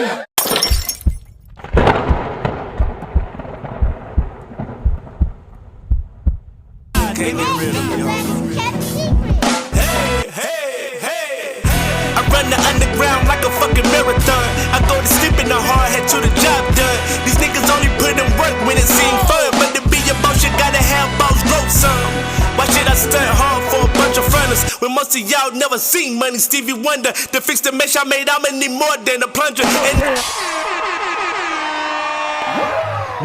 Can't get rid of me, hey, hey, hey, hey. I run the underground like a fucking marathon. I go to sleep in the hard head to the job done. These niggas only put in work when it seems fun. But to be a boss, you gotta have boss growth some. Why should I stunt hard for a bunch of fronters when most of y'all never seen money? Stevie Wonder, to fix the mesh I made, I'ma need more than a plunger. And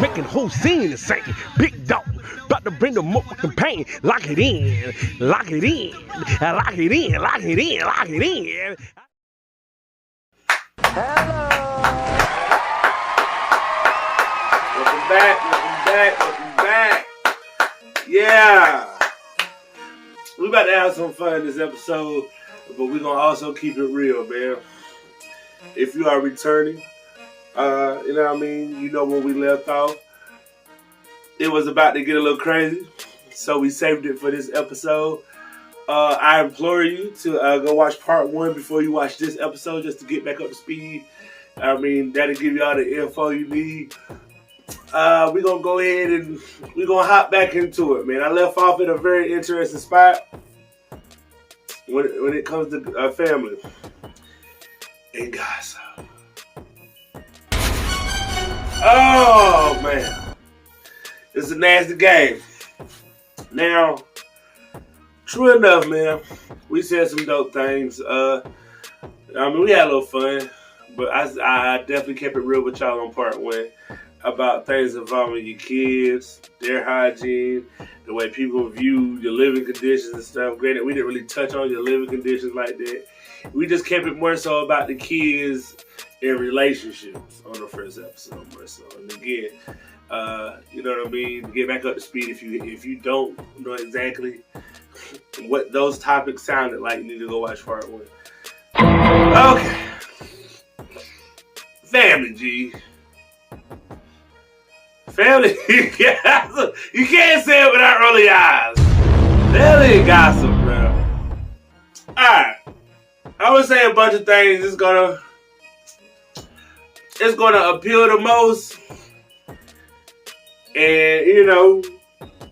making whole scene is sinking. Big dog, about to bring the motherfucking pain. Lock it in, lock it in, lock it in, lock it in, lock it in. Hello. Welcome back, welcome back, welcome back. Yeah. We about to have some fun this episode, but we're gonna also keep it real, man. If you are returning, you know what I mean? You know when we left off. It was about to get a little crazy, so we saved it for this episode. I implore you to go watch part 1 before you watch this episode, just to get back up to speed. I mean, that'll give you all the info you need. We're going to go ahead and we're going to hop back into it, man. I left off at a very interesting spot when it comes to family and gossip. Oh, man. It's a nasty game. Now, true enough, man, we said some dope things. I mean, we had a little fun, but I definitely kept it real with y'all on part 1 about things involving your kids, their hygiene, the way people view your living conditions and stuff. Granted, we didn't really touch on your living conditions like that. We just kept it more so about the kids and relationships on the first episode more so. And again, you know what I mean? To get back up to speed, if you don't know exactly what those topics sounded like, you need to go watch part 1. Okay. Family, G. Family, you can't say it without rolling your eyes. Family gossip, bro. Alright. I would say a bunch of things. It's gonna appeal the most. And, you know,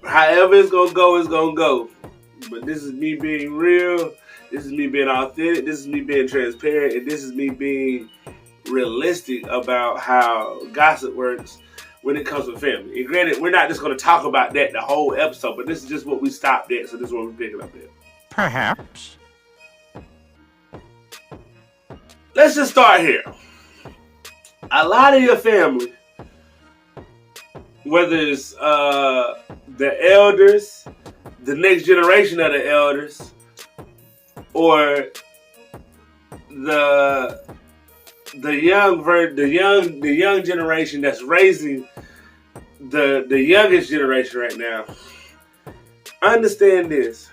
however it's gonna go, it's gonna go. But this is me being real. This is me being authentic. This is me being transparent. And this is me being realistic about how gossip works when it comes to family. And granted, we're not just gonna talk about that the whole episode, but this is just what we stopped at, so this is what we're picking up at. Perhaps. Let's just start here. A lot of your family, whether it's the elders, the next generation of the elders, or the young generation that's raising the youngest generation right now, understand this.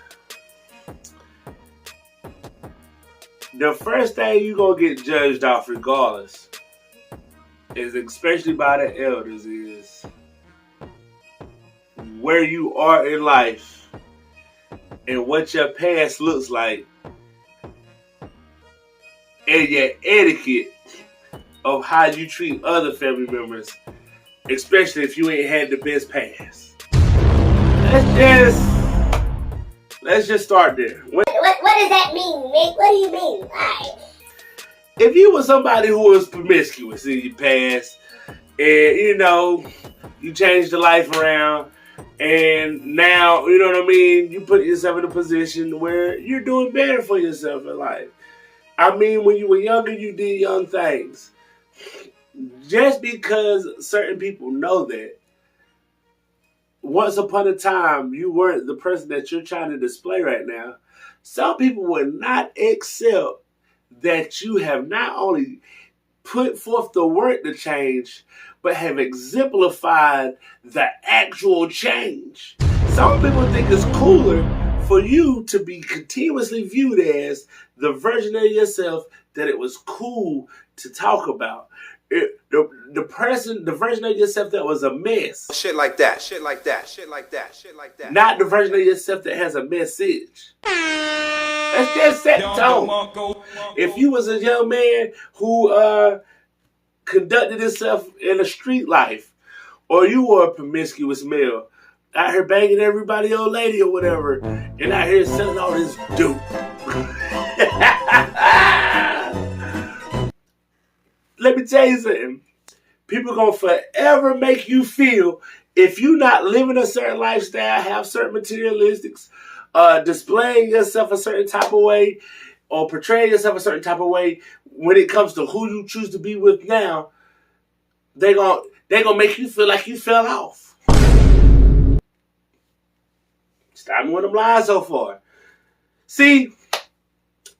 The first thing you're going to get judged off regardless is, especially by the elders, is where you are in life and what your past looks like and your etiquette of how you treat other family members, especially if you ain't had the best past. Let's just start there. What does that mean, Nick? What do you mean? Why? If you were somebody who was promiscuous in your past, and you know, you changed your life around, and now, you know what I mean, you put yourself in a position where you're doing better for yourself in life. I mean, when you were younger, you did young things. Just because certain people know that, once upon a time, you weren't the person that you're trying to display right now. Some people will not accept that you have not only put forth the work to change, but have exemplified the actual change. Some people think it's cooler for you to be continuously viewed as the version of yourself that it was cool to talk about. The version of yourself that was a mess. Shit like that, shit like that, shit like that, shit like that. Not the version of yourself that has a message. Let's just set the tone. If you was a young man who conducted itself in a street life, or you were a promiscuous male out here banging everybody old lady or whatever, and out here selling all this dope. Let me tell you something. People gonna forever make you feel, if you not living a certain lifestyle, have certain materialistics, displaying yourself a certain type of way, or portraying yourself a certain type of way when it comes to who you choose to be with now, they gonna make you feel like you fell off. Stop me when I'm lying so far. See,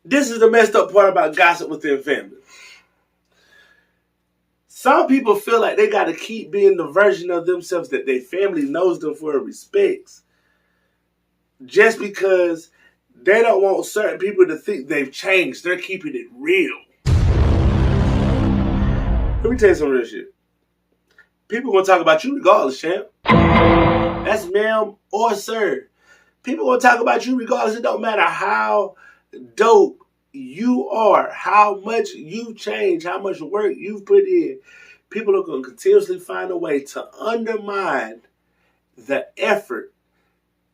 this is the messed up part about gossip within family. Some people feel like they got to keep being the version of themselves that their family knows them for and respects, just because they don't want certain people to think they've changed. They're keeping it real. Let me tell you some real shit. People gonna talk about you regardless, champ. That's ma'am or sir. People gonna talk about you regardless. It don't matter how dope you are, how much you've changed, how much work you've put in. People are gonna continuously find a way to undermine the effort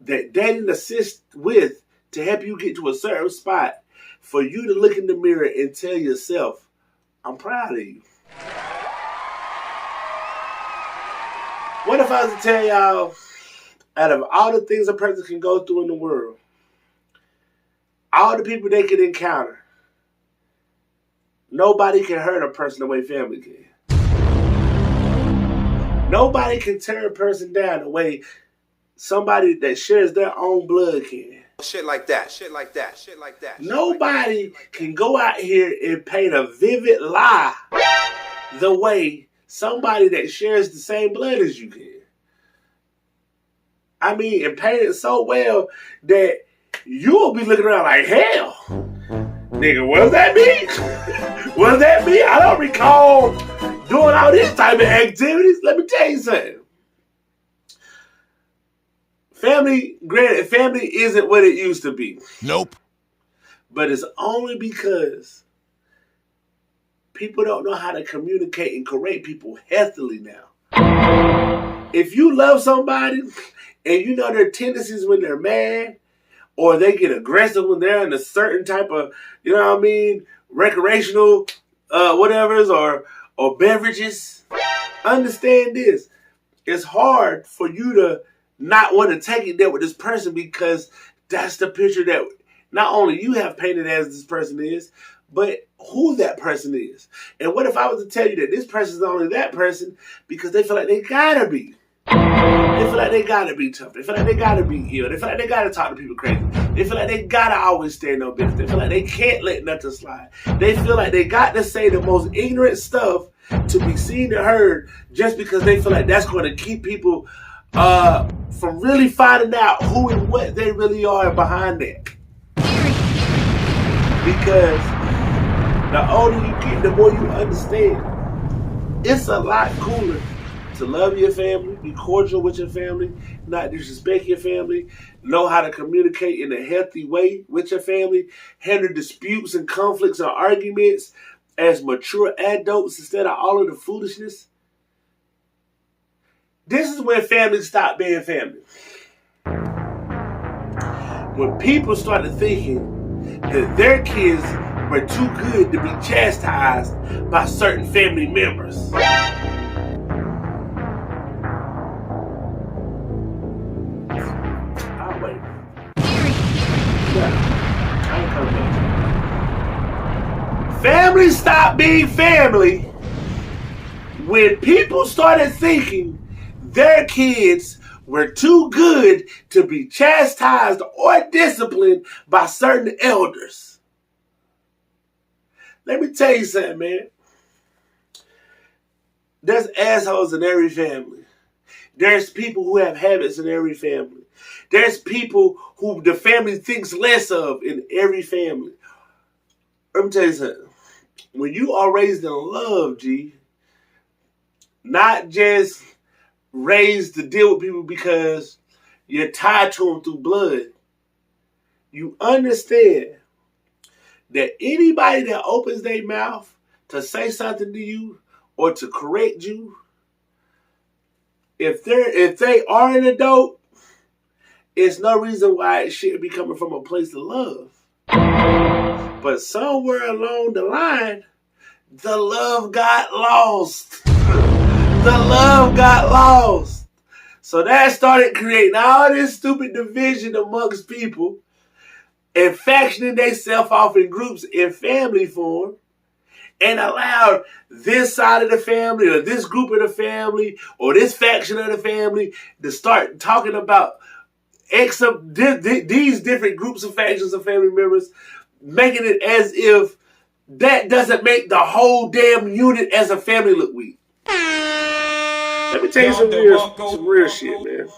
that they didn't assist with to help you get to a certain spot, for you to look in the mirror and tell yourself, I'm proud of you. What if I was to tell y'all, out of all the things a person can go through in the world, all the people they can encounter, nobody can hurt a person the way family can. Nobody can tear a person down the way somebody that shares their own blood can. Shit like that, shit like that, shit like that. Nobody can go out here and paint a vivid lie the way somebody that shares the same blood as you can. I mean, and paint it so well that you'll be looking around like, hell, nigga, was that me? Was that me? I don't recall doing all this type of activities. Let me tell you something. Granted, family isn't what it used to be. Nope. But it's only because people don't know how to communicate and correct people healthily now. If you love somebody and you know their tendencies when they're mad, or they get aggressive when they're in a certain type of, you know what I mean, recreational whatevers or beverages, understand this. It's hard for you to not want to take it there with this person, because that's the picture that not only you have painted as this person is, but who that person is. And what if I was to tell you that this person is only that person because they feel like they gotta be. They feel like they gotta be tough. They feel like they gotta be ill. They feel like they gotta talk to people crazy. They feel like they gotta always stand on business. They feel like they can't let nothing slide. They feel like they got to say the most ignorant stuff to be seen and heard, just because they feel like that's going to keep people from really finding out who and what they really are behind that. Because the older you get, the more you understand. It's a lot cooler to love your family, be cordial with your family, not disrespect your family, know how to communicate in a healthy way with your family, handle disputes and conflicts and arguments as mature adults instead of all of the foolishness. This is when families stop being family. When people started thinking that their kids were too good to be chastised by certain family members. I'll wait. Yeah, I ain't coming back. Family stopped being family when people started thinking their kids were too good to be chastised or disciplined by certain elders. Let me tell you something, man. There's assholes in every family. There's people who have habits in every family. There's people who the family thinks less of in every family. Let me tell you something. When you are raised in love, G, not just raised to deal with people because you're tied to them through blood, you understand that anybody that opens their mouth to say something to you or to correct you, if they are an adult, it's no reason why it shouldn't be coming from a place of love. But somewhere along the line, the love got lost. The love got lost. So that started creating all this stupid division amongst people and factioning themselves off in groups in family form, and allowed this side of the family or this group of the family or this faction of the family to start talking about these different groups of factions of family members, making it as if that doesn't make the whole damn unit as a family look weak. Let me tell you some real shit, man.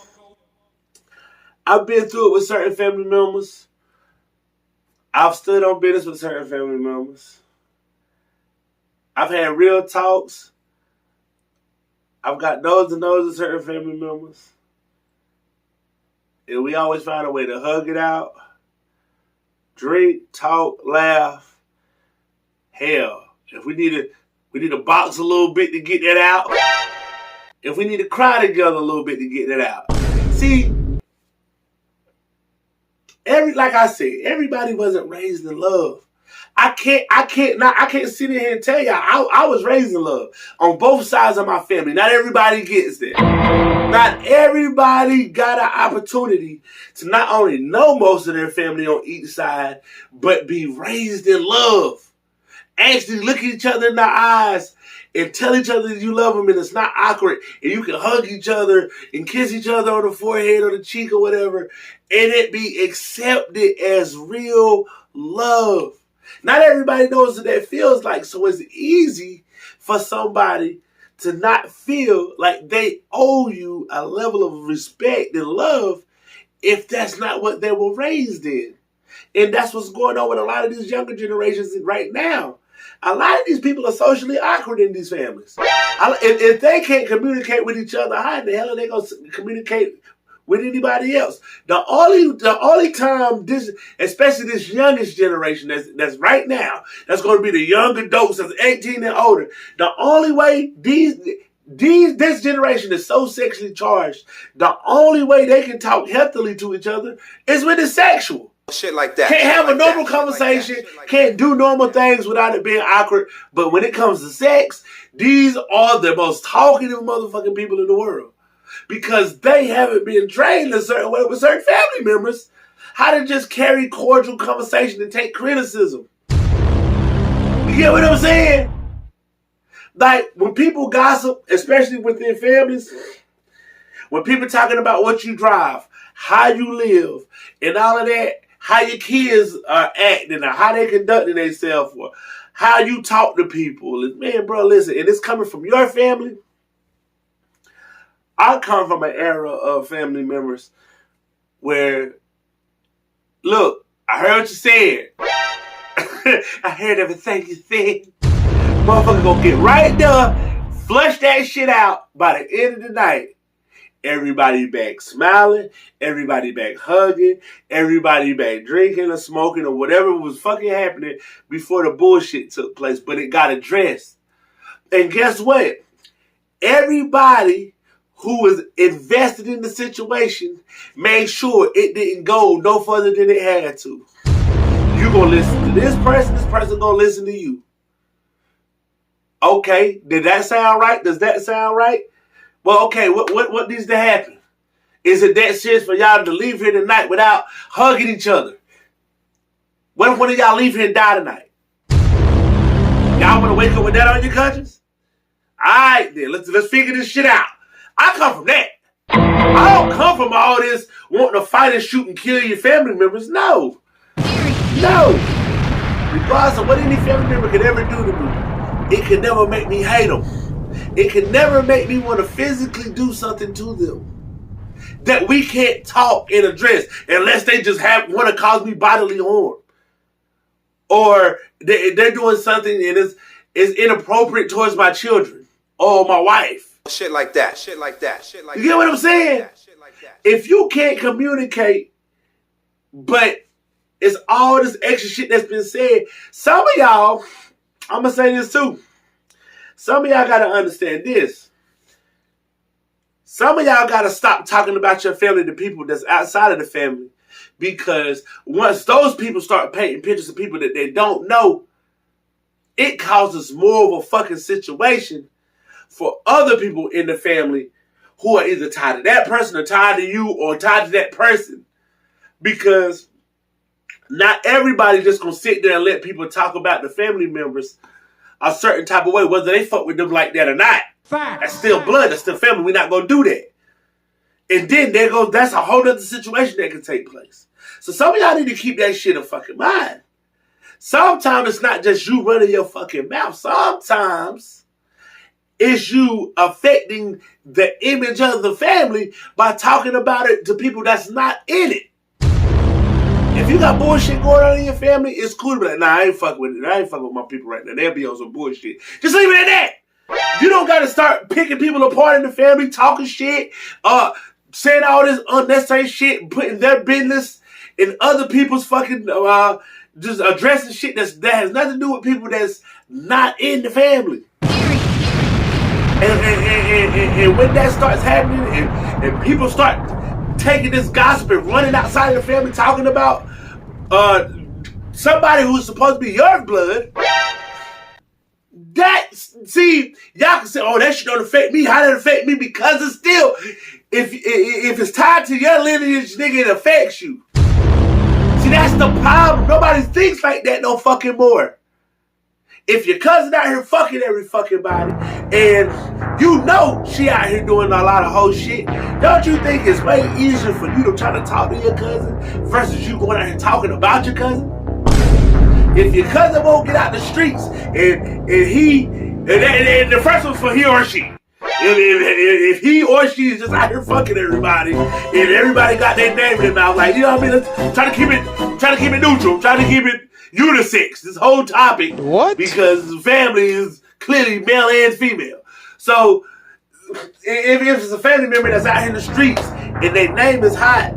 I've been through it with certain family members. I've stood on business with certain family members. I've had real talks. I've got nose to nose with certain family members. And we always find a way to hug it out, drink, talk, laugh. Hell, if we need to box a little bit to get that out. If we need to cry together a little bit to get that out. See, like I said, everybody wasn't raised in love. I can't sit in here and tell y'all I was raised in love on both sides of my family. Not everybody gets that. Not everybody got an opportunity to not only know most of their family on each side, but be raised in love. Actually look at each other in the eyes and tell each other that you love them, and it's not awkward, and you can hug each other and kiss each other on the forehead or the cheek or whatever, and it be accepted as real love. Not everybody knows what that feels like, so it's easy for somebody to not feel like they owe you a level of respect and love if that's not what they were raised in. And that's what's going on with a lot of these younger generations right now. A lot of these people are socially awkward in these families. If they can't communicate with each other, how in the hell are they going to communicate with anybody else? The only time this, especially this youngest generation that's right now, that's going to be the young adults that's 18 and older. The only way this generation is so sexually charged, the only way they can talk healthily to each other is when it's sexual. Shit like that. Can't have a normal conversation, can't do normal things without it being awkward. But when it comes to sex, these are the most talkative motherfucking people in the world. Because they haven't been trained a certain way with certain family members how to just carry cordial conversation and take criticism. You get what I'm saying? Like, when people gossip, especially within families, when people talking about what you drive, how you live, and all of that, how your kids are acting, or how they conducting themselves, or how you talk to people. Man, bro, listen, and it's coming from your family. I come from an era of family members where, look, I heard what you said. I heard everything you said. Motherfucker gonna get right there, flush that shit out by the end of the night. Everybody back smiling, everybody back hugging, everybody back drinking or smoking or whatever was fucking happening before the bullshit took place, but it got addressed. And guess what? Everybody who was invested in the situation made sure it didn't go no further than it had to. You're gonna listen to this person gonna listen to you. Okay, did that sound right? Does that sound right? Well, okay, what needs to happen? Is it that serious for y'all to leave here tonight without hugging each other? What if one of y'all leave here and die tonight? Y'all want to wake up with that on your conscience? All right, then, let's figure this shit out. I come from that. I don't come from all this wanting to fight and shoot and kill your family members. No. Regardless of what any family member could ever do to me, it could never make me hate them. It can never make me want to physically do something to them that we can't talk and address unless they just want to cause me bodily harm. Or they're doing something and it's inappropriate towards my children or my wife. Shit like that. You get what I'm saying? If you can't communicate, but it's all this extra shit that's been said, some of y'all, I'm going to say this too, some of y'all gotta understand this. Some of y'all gotta stop talking about your family to people that's outside of the family. Because once those people start painting pictures of people that they don't know, it causes more of a fucking situation for other people in the family who are either tied to that person or tied to you or tied to that person. Because not everybody just gonna sit there and let people talk about the family members a certain type of way, whether they fuck with them like that or not. That's still blood, that's still family. We're not gonna do that. And then there goes, that's a whole other situation that can take place. So some of y'all need to keep that shit in fucking mind. Sometimes it's not just you running your fucking mouth. Sometimes it's you affecting the image of the family by talking about it to people that's not in it. If you got bullshit going on in your family, it's cool to be like, nah, I ain't fucking with it. I ain't fucking with my people right now. They'll be on some bullshit. Just leave it at that. You don't got to start picking people apart in the family, talking shit, saying all this unnecessary shit, putting their business in other people's fucking, just addressing shit that has nothing to do with people that's not in the family. And when that starts happening and people start taking this gossip and running outside of the family talking about somebody who's supposed to be your blood, see, y'all can say, oh, that shit don't affect me. How does it affect me? Because it's still, if it's tied to your lineage, nigga, it affects you. See, that's the problem. Nobody thinks like that no fucking more. If your cousin out here fucking every fucking body, and you know she out here doing a lot of whole shit, don't you think it's way easier for you to try to talk to your cousin versus you going out here talking about your cousin? If your cousin won't get out the streets, and the first one's for he or she. If he or she is just out here fucking everybody, and everybody got their name in their mouth, like, you know what I mean? Let's try to keep it neutral, try to keep it unisex, this whole topic. What? Because family is clearly male and female. So, if it's a family member that's out here in the streets, and their name is hot,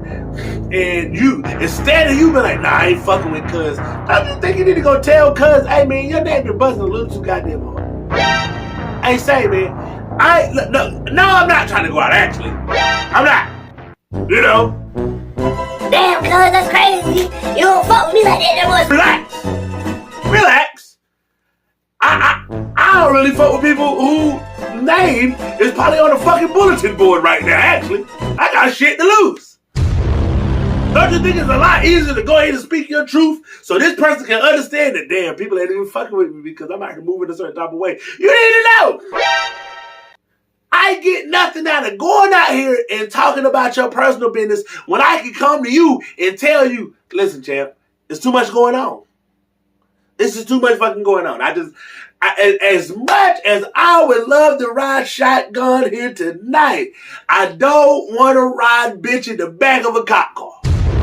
and you, instead of you being like, nah, I ain't fucking with cuz, don't you think you need to go tell cuz, hey man, your name been buzzing a little too goddamn hard. Hey, say man, no, I'm not trying to go out, actually. I'm not. You know? Damn, cuz, that's crazy. You don't fuck with me like that no more. Relax. I don't really fuck with people whose name is probably on the fucking bulletin board right now, actually. I got shit to lose. Don't you think it's a lot easier to go ahead and speak your truth so this person can understand that, damn, people ain't even fucking with me because I'm out here moving a certain type of way. You need to know. I get nothing out of going out here and talking about your personal business when I can come to you and tell you, listen, champ, there's too much going on. This is too much fucking going on. As much as I would love to ride shotgun here tonight, I don't want to ride bitch in the back of a cop car.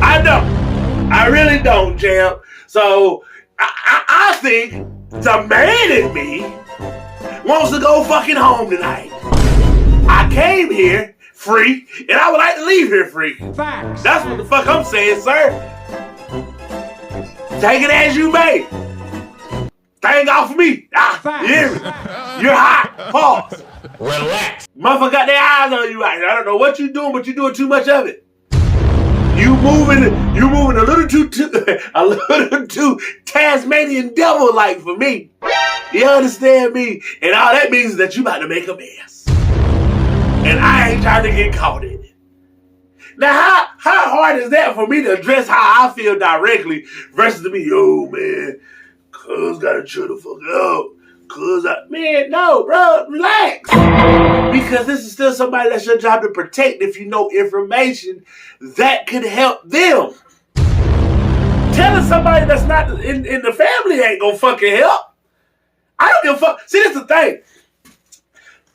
I don't. I really don't, champ. So I think the man in me wants to go fucking home tonight. I came here free, and I would like to leave here free. Facts. That's what the fuck I'm saying, sir. Take it as you may. Thing off of me. You hear me? You're hot. Pause. Relax. Motherfucker got their eyes on you right now. I don't know what you're doing, but you're doing too much of it. You moving a little too Tasmanian devil-like for me. You understand me? And all that means is that you about to make a mess. And I ain't trying to get caught in it. Now, how hard is that for me to address how I feel directly versus to me, yo, man, cuz gotta chill the fuck out. Man, no, bro, relax. Because this is still somebody that's your job to protect if you know information that could help them. Telling somebody that's not in the family ain't gonna fucking help. I don't give a fuck. See, that's the thing.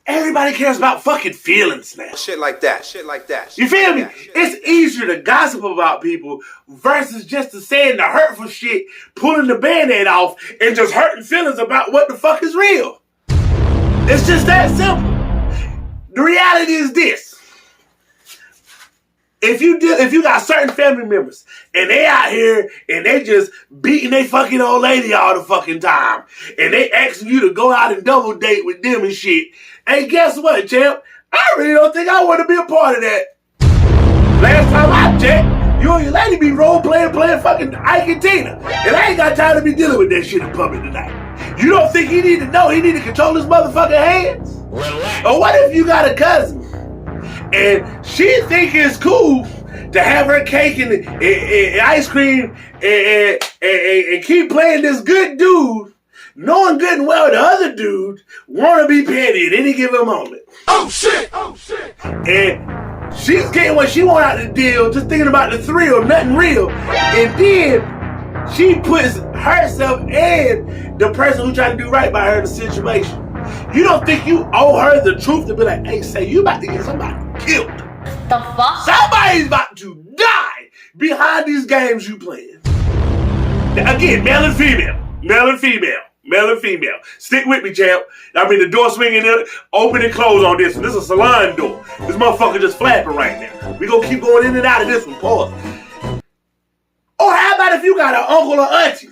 Everybody cares about fucking feelings now. Shit like that. You feel me? It's easier to gossip about people versus just to saying the hurtful shit, pulling the Band-Aid off, and just hurting feelings about what the fuck is real. It's just that simple. The reality is this. if you got certain family members and they out here and they just beating they fucking old lady all the fucking time and they asking you to go out and double date with them and shit, hey, guess what, champ? I really don't think I want to be a part of that. Last time I checked, you and your lady be role playing fucking Ike and Tina, and I ain't got time to be dealing with that shit in public tonight. You don't think he need to know he need to control his motherfucking hands? Relax. Or what if you got a cousin and she think it's cool to have her cake and ice cream and keep playing this good dude, knowing good and well the other dude want to be petty at any given moment? Oh shit! Oh shit! And she's getting what she want out of the deal, just thinking about the thrill, nothing real. And then she puts herself and the person who trying to do right by her in the situation. You don't think you owe her the truth to be like, hey, say you about to get somebody killed. The fuck? Somebody's about to die behind these games you playing. Now, again, male and female. Male and female. Male and female. Stick with me, champ. I mean, the door swinging in, open and close on this one. This is a salon door. This motherfucker just flapping right now. We gonna keep going in and out of this one. Pause. Or how about if you got an uncle or auntie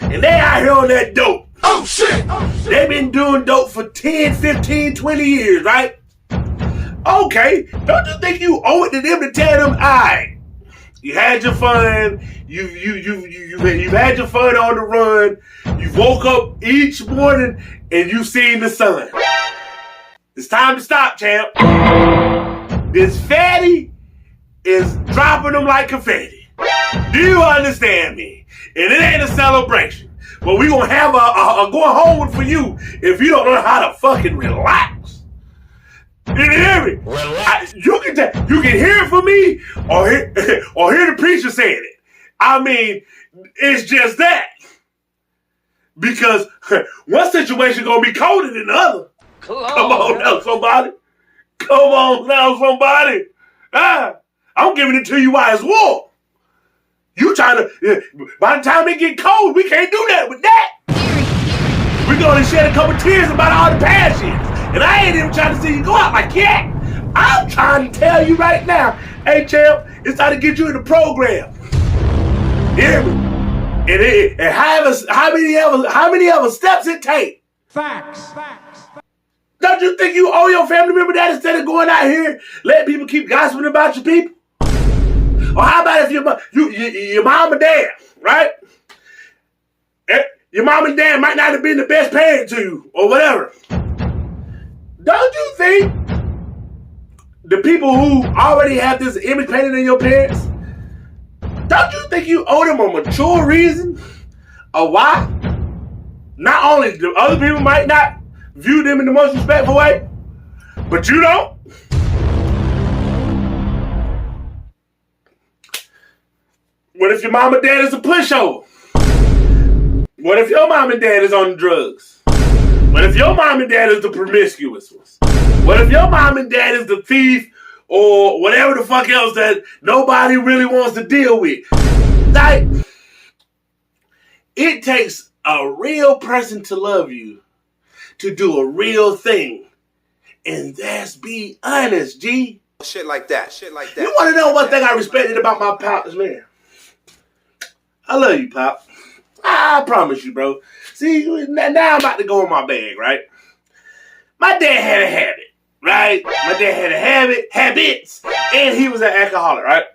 and they out here on that dope? Oh shit! Oh, shit. They been doing dope for 10, 15, 20 years, right? Okay, don't you think you owe it to them to tell them, alright, you had your fun, you've had your fun on the run, you woke up each morning and you seen the sun. It's time to stop, champ. This fatty is dropping them like confetti. Do you understand me? And it ain't a celebration. But we gonna have a going home one for you if you don't know how to fucking relax. You hear me? Relax. You can hear it from me or hear the preacher saying it. I mean, it's just that. Because one situation gonna be colder than the other. Come on now, somebody. Come on now, somebody. I'm giving it to you while it's warm. You trying to, by the time it get cold, we can't do that with that. We're going to shed a couple tears about all the past years. And I ain't even trying to see you go out like that. I'm trying to tell you right now, hey, champ, it's time to get you in the program. Hear me? And how many other steps it take? Facts. Don't you think you owe your family member that instead of going out here letting people keep gossiping about your people? Or how about if your mom and dad, right? Your mom and dad might not have been the best parent to you or whatever. Don't you think the people who already have this image painted in your parents, don't you think you owe them a mature reason of why? Not only the other people might not view them in the most respectful way, but you don't. What if your mom and dad is a pushover? What if your mom and dad is on the drugs? What if your mom and dad is the promiscuous ones? What if your mom and dad is the thief or whatever the fuck else that nobody really wants to deal with? Like, it takes a real person to love you to do a real thing. And that's be honest, G. Shit like that. Shit like that. You want to know one thing I respected about my pops, man? I love you, Pop. I promise you, bro. See, now I'm about to go in my bag, right? My dad had a habit, right? My dad had habits, and he was an alcoholic, right?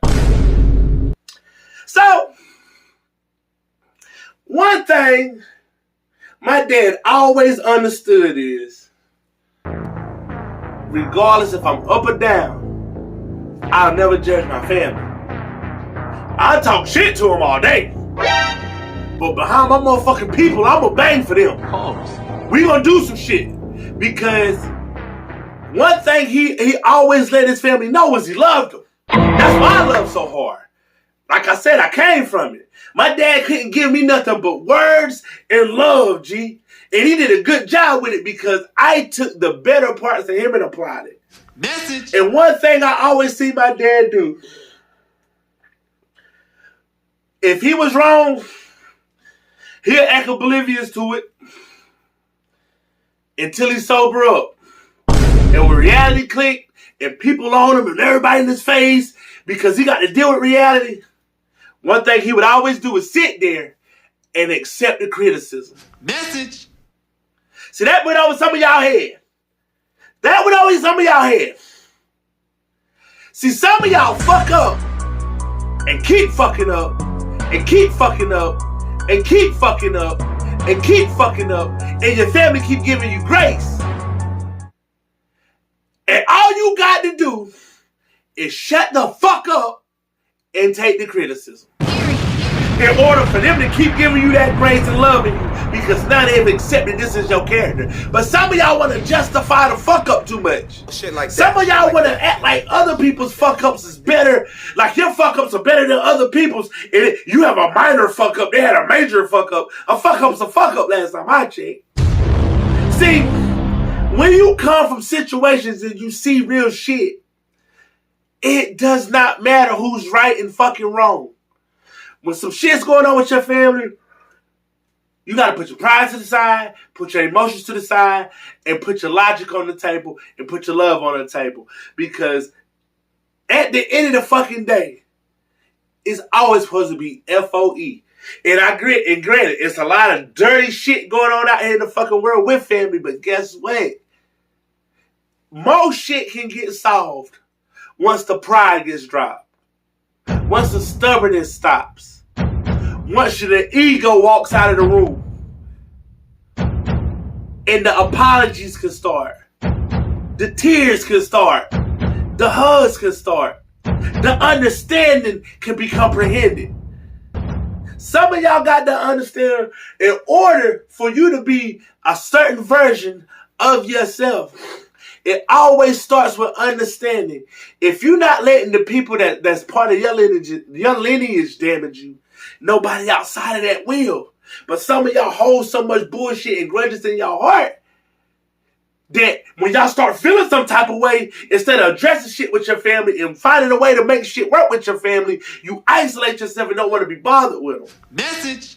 So, one thing my dad always understood is, regardless if I'm up or down, I'll never judge my family. I talk shit to him all day. But behind my motherfucking people, I'ma bang for them. We gonna do some shit. Because one thing he always let his family know is he loved them. That's why I love so hard. Like I said, I came from it. My dad couldn't give me nothing but words and love, G. And he did a good job with it because I took the better parts of him and applied it. Message. And one thing I always see my dad do, if he was wrong, he'll act oblivious to it until he sober up. And when reality click and people on him and everybody in his face because he got to deal with reality, one thing he would always do is sit there and accept the criticism. Message. See, that went over some of y'all head. That went over some of y'all head. See, some of y'all fuck up and keep fucking up and keep fucking up and keep fucking up and keep fucking up, and your family keep giving you grace. And all you got to do is shut the fuck up and take the criticism. In order for them to keep giving you that grace and loving you, because now they've accepted this as your character. But some of y'all want to justify the fuck up too much. Shit like that. Some of y'all want to act like other people's fuck ups is better, like your fuck ups are better than other people's. And you have a minor fuck up, they had a major fuck up. A fuck up's a fuck up last time I checked. See, when you come from situations and you see real shit, it does not matter who's right and fucking wrong. When some shit's going on with your family, you gotta put your pride to the side, put your emotions to the side, and put your logic on the table, and put your love on the table. Because at the end of the fucking day, it's always supposed to be FOE. And granted, it's a lot of dirty shit going on out here in the fucking world with family, but guess what? Most shit can get solved once the pride gets dropped. Once the stubbornness stops. Once the ego walks out of the room. And the apologies can start. The tears can start. The hugs can start. The understanding can be comprehended. Some of y'all got to understand, in order for you to be a certain version of yourself, it always starts with understanding. If you're not letting the people that's part of your lineage damage you, nobody outside of that will. But some of y'all hold so much bullshit and grudges in your heart that when y'all start feeling some type of way, instead of addressing shit with your family and finding a way to make shit work with your family, you isolate yourself and don't want to be bothered with them. Message.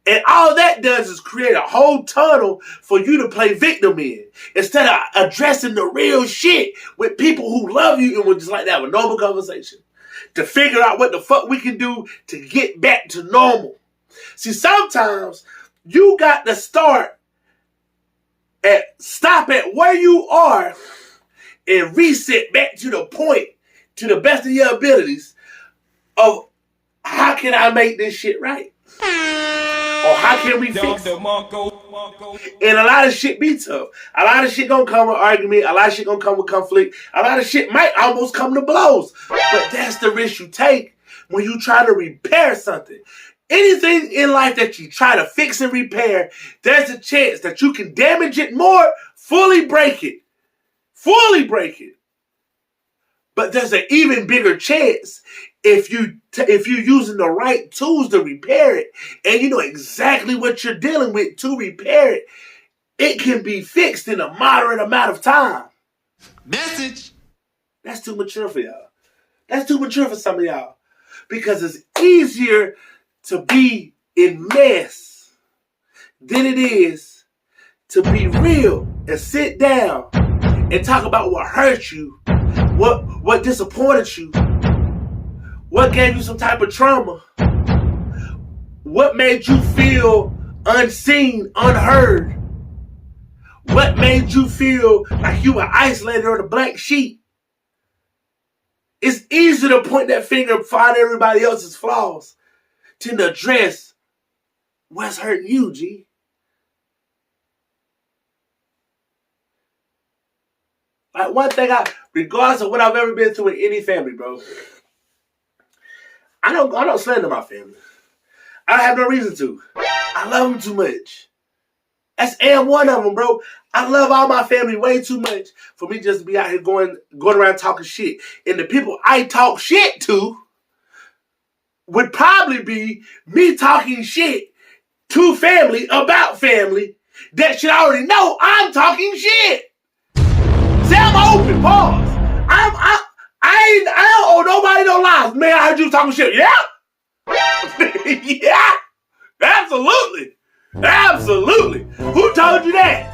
And all that does is create a whole tunnel for you to play victim in, instead of addressing the real shit with people who love you and would just like to have a normal conversation to figure out what the fuck we can do to get back to normal. See, sometimes you got to stop at where you are and reset back to the point, to the best of your abilities of how can I make this shit right? Or how can we fix it? And a lot of shit be tough. A lot of shit gonna come with argument. A lot of shit gonna come with conflict. A lot of shit might almost come to blows. But that's the risk you take when you try to repair something. Anything in life that you try to fix and repair, there's a chance that you can damage it more, fully break it. Fully break it. But there's an even bigger chance if you're using the right tools to repair it, and you know exactly what you're dealing with to repair it, it can be fixed in a moderate amount of time. Message. That's too mature for y'all. That's too mature for some of y'all. Because it's easier to be in mess than it is to be real and sit down and talk about what hurt you, what disappointed you, what gave you some type of trauma, what made you feel unseen, unheard, what made you feel like you were isolated on a blank sheet. It's easy to point that finger and find everybody else's flaws than to address what's hurting you, G. Like, one thing, regardless of what I've ever been through in any family, bro, I don't slander my family. I have no reason to. I love them too much. I'm one of them, bro. I love all my family way too much for me just to be out here going around talking shit. And the people I talk shit to would probably be me talking shit to family about family that should already know I'm talking shit. See, I'm open, pause. I don't owe nobody no lies. Man, I heard you talking shit. Yeah. Yeah. Absolutely. Absolutely. Who told you that?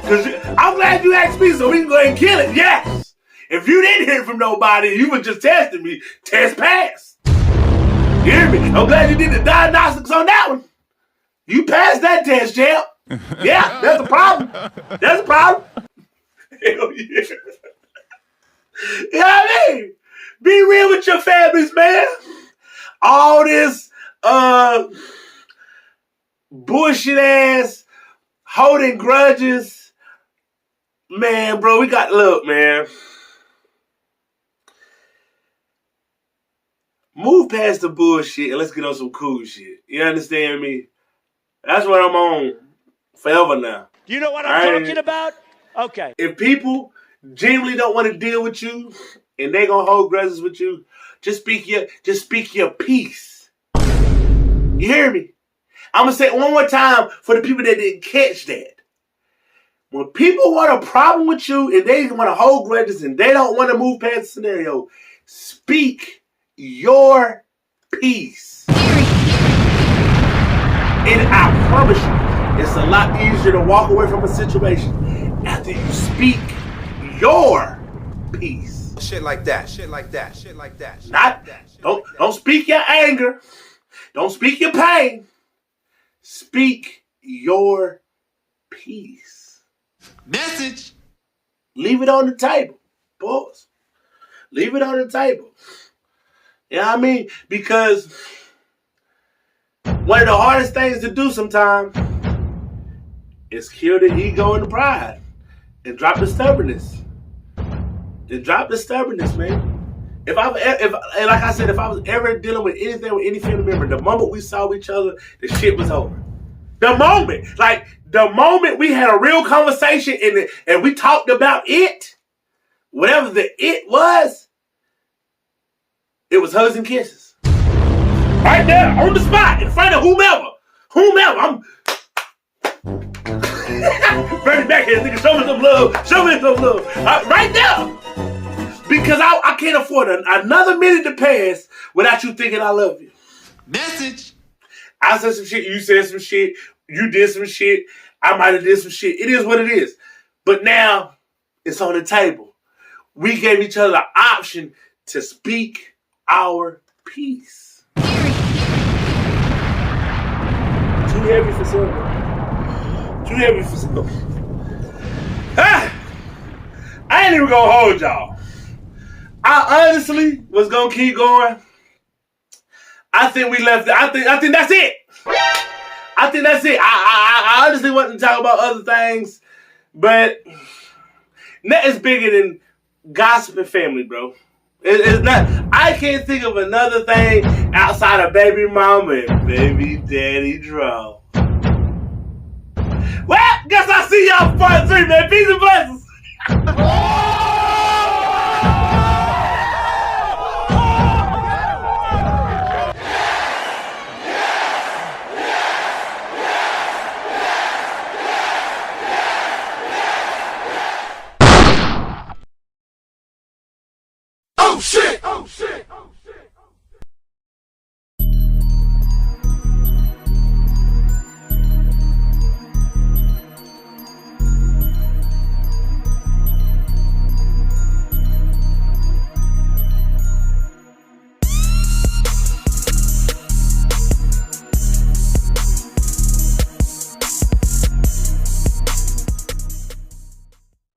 Because I'm glad you asked me so we can go ahead and kill it. Yes. If you didn't hear from nobody, you were just testing me. Test passed. You hear me? I'm glad you did the diagnostics on that one. You passed that test, champ. Yeah, that's a problem. That's a problem. Hell yeah. You know what I mean? Be real with your families, man. All this bullshit ass holding grudges. Man, bro, we got look, man. Move past the bullshit and let's get on some cool shit. You understand me? That's what I'm on forever now. You know what I'm talking about? Okay. If people genuinely don't want to deal with you and they gonna hold grudges with you, just speak your piece. You hear me? I'm gonna say it one more time for the people that didn't catch that. When people want a problem with you and they want to hold grudges and they don't want to move past the scenario, speak your piece. And I promise you, it's a lot easier to walk away from a situation after you speak your piece. Shit like that. Shit like that. Shit like that. Don't speak your anger. Don't speak your pain. Speak your piece. Message. Leave it on the table. Pause. Leave it on the table. You know what I mean? Because one of the hardest things to do sometimes is kill the ego and the pride and drop the stubbornness. And drop the stubbornness, man. If like I said, if I was ever dealing with anything with any family member, the moment we saw each other, the shit was over. The moment we had a real conversation and we talked about it, whatever the it was hugs and kisses. Right there, on the spot, in front of whomever. I'm Bernie back here, nigga, show me some love. Right there. Because I can't afford another minute to pass without you thinking I love you. Message. I said some shit, you said some shit, you did some shit, I might have did some shit. It is what it is. But now, it's on the table. We gave each other the option to speak our piece. Too heavy for silver. Too heavy for silver. I ain't even gonna hold y'all. I honestly was gonna keep going. I think we left it. I think that's it. I think that's it. I honestly wanted to talk about other things, but nothing's bigger than gossip and family, bro. It's not. I can't think of another thing outside of baby mama and baby daddy draw. Well, guess I'll see y'all for part 3, man. Peace and blessings.